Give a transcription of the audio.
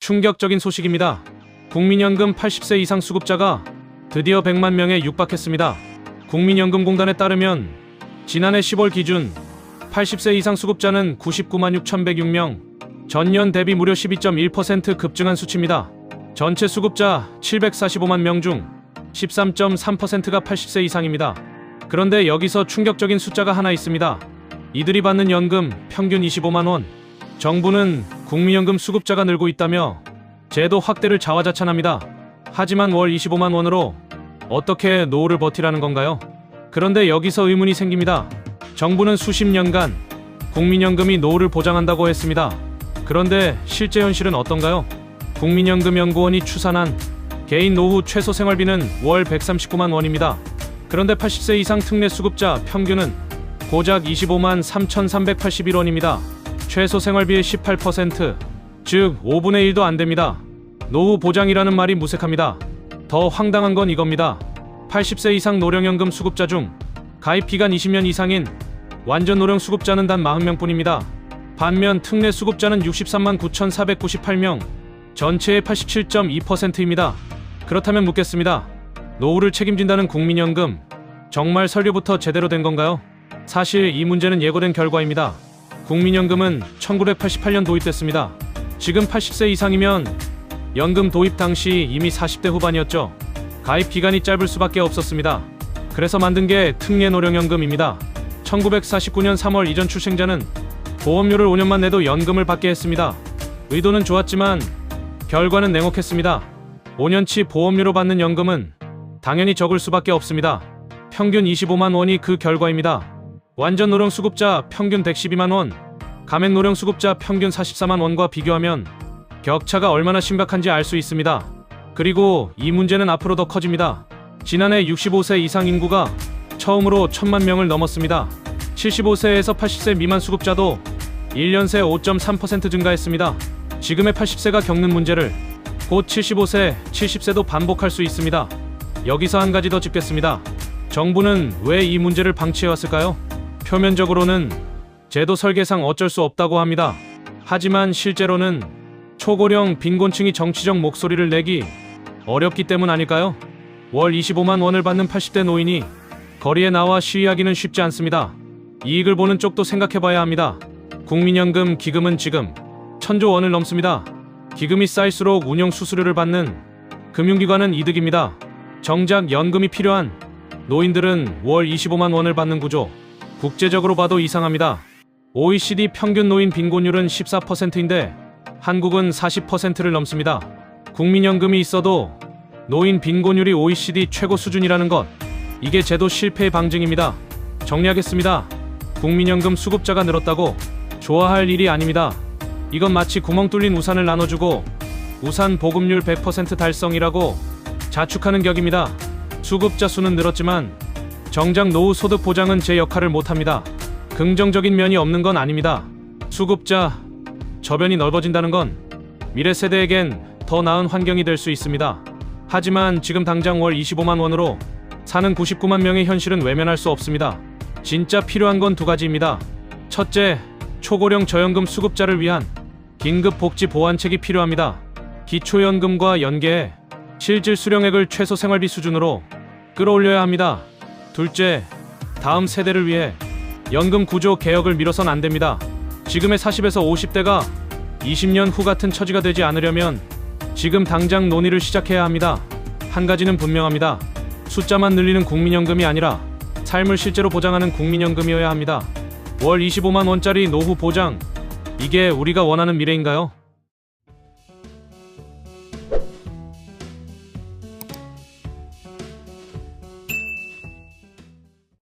충격적인 소식입니다. 국민연금 80세 이상 수급자가 드디어 100만 명에 육박했습니다. 국민연금공단에 따르면 지난해 10월 기준 80세 이상 수급자는 99만 6,106명, 전년 대비 무려 12.1% 급증한 수치입니다. 전체 수급자 745만 명 중 13.3%가 80세 이상입니다. 그런데 여기서 충격적인 숫자가 하나 있습니다. 이들이 받는 연금 평균 25만 원. 정부는 국민연금 수급자가 늘고 있다며 제도 확대를 자화자찬합니다. 하지만 월 25만 원으로 어떻게 노후를 버티라는 건가요? 그런데 여기서 의문이 생깁니다. 정부는 수십 년간 국민연금이 노후를 보장한다고 했습니다. 그런데 실제 현실은 어떤가요? 국민연금연구원이 추산한 개인 노후 최소 생활비는 월 139만 원입니다. 그런데 80세 이상 특례 수급자 평균은 고작 25만 3,381원입니다. 최소 생활비의 18%, 즉 5분의 1도 안 됩니다. 노후 보장이라는 말이 무색합니다. 더 황당한 건 이겁니다. 80세 이상 노령연금 수급자 중 가입 기간 20년 이상인 완전 노령 수급자는 단 40명뿐입니다. 반면 특례 수급자는 63만 9,498명, 전체의 87.2%입니다. 그렇다면 묻겠습니다. 노후를 책임진다는 국민연금, 정말 설계부터 제대로 된 건가요? 사실 이 문제는 예고된 결과입니다. 국민연금은 1988년 도입됐습니다. 지금 80세 이상이면 연금 도입 당시 이미 40대 후반이었죠. 가입 기간이 짧을 수밖에 없었습니다. 그래서 만든 게 특례 노령연금입니다. 1949년 3월 이전 출생자는 보험료를 5년만 내도 연금을 받게 했습니다. 의도는 좋았지만 결과는 냉혹했습니다. 5년치 보험료로 받는 연금은 당연히 적을 수밖에 없습니다. 평균 25만 원이 그 결과입니다. 완전 노령 수급자 평균 112만 원, 가맹 노령 수급자 평균 44만 원과 비교하면 격차가 얼마나 심각한지 알 수 있습니다. 그리고 이 문제는 앞으로 더 커집니다. 지난해 65세 이상 인구가 처음으로 1,000만 명을 넘었습니다. 75세에서 80세 미만 수급자도 1년 새 5.3% 증가했습니다. 지금의 80세가 겪는 문제를 곧 75세, 70세도 반복할 수 있습니다. 여기서 한 가지 더 짚겠습니다. 정부는 왜 이 문제를 방치해왔을까요? 표면적으로는 제도 설계상 어쩔 수 없다고 합니다. 하지만 실제로는 초고령 빈곤층이 정치적 목소리를 내기 어렵기 때문 아닐까요? 월 25만 원을 받는 80대 노인이 거리에 나와 시위하기는 쉽지 않습니다. 이익을 보는 쪽도 생각해봐야 합니다. 국민연금 기금은 지금 1,000조 원을 넘습니다. 기금이 쌓일수록 운영 수수료를 받는 금융기관은 이득입니다. 정작 연금이 필요한 노인들은 월 25만 원을 받는 구조. 국제적으로 봐도 이상합니다. OECD 평균 노인 빈곤율은 14%인데 한국은 40%를 넘습니다. 국민연금이 있어도 노인 빈곤율이 OECD 최고 수준이라는 것. 이게 제도 실패의 방증입니다. 정리하겠습니다. 국민연금 수급자가 늘었다고 좋아할 일이 아닙니다. 이건 마치 구멍 뚫린 우산을 나눠주고 우산 보급률 100% 달성이라고 자축하는 격입니다. 수급자 수는 늘었지만 정작 노후 소득 보장은 제 역할을 못합니다. 긍정적인 면이 없는 건 아닙니다. 수급자 저변이 넓어진다는 건 미래 세대에겐 더 나은 환경이 될 수 있습니다. 하지만 지금 당장 월 25만 원으로 사는 99만 명의 현실은 외면할 수 없습니다. 진짜 필요한 건 두 가지입니다. 첫째, 초고령 저연금 수급자를 위한 긴급 복지 보완책이 필요합니다. 기초연금과 연계해 실질 수령액을 최소 생활비 수준으로 끌어올려야 합니다. 둘째, 다음 세대를 위해 연금 구조 개혁을 미뤄선 안 됩니다. 지금의 40에서 50대가 20년 후 같은 처지가 되지 않으려면 지금 당장 논의를 시작해야 합니다. 한 가지는 분명합니다. 숫자만 늘리는 국민연금이 아니라 삶을 실제로 보장하는 국민연금이어야 합니다. 월 25만 원짜리 노후 보장, 이게 우리가 원하는 미래인가요?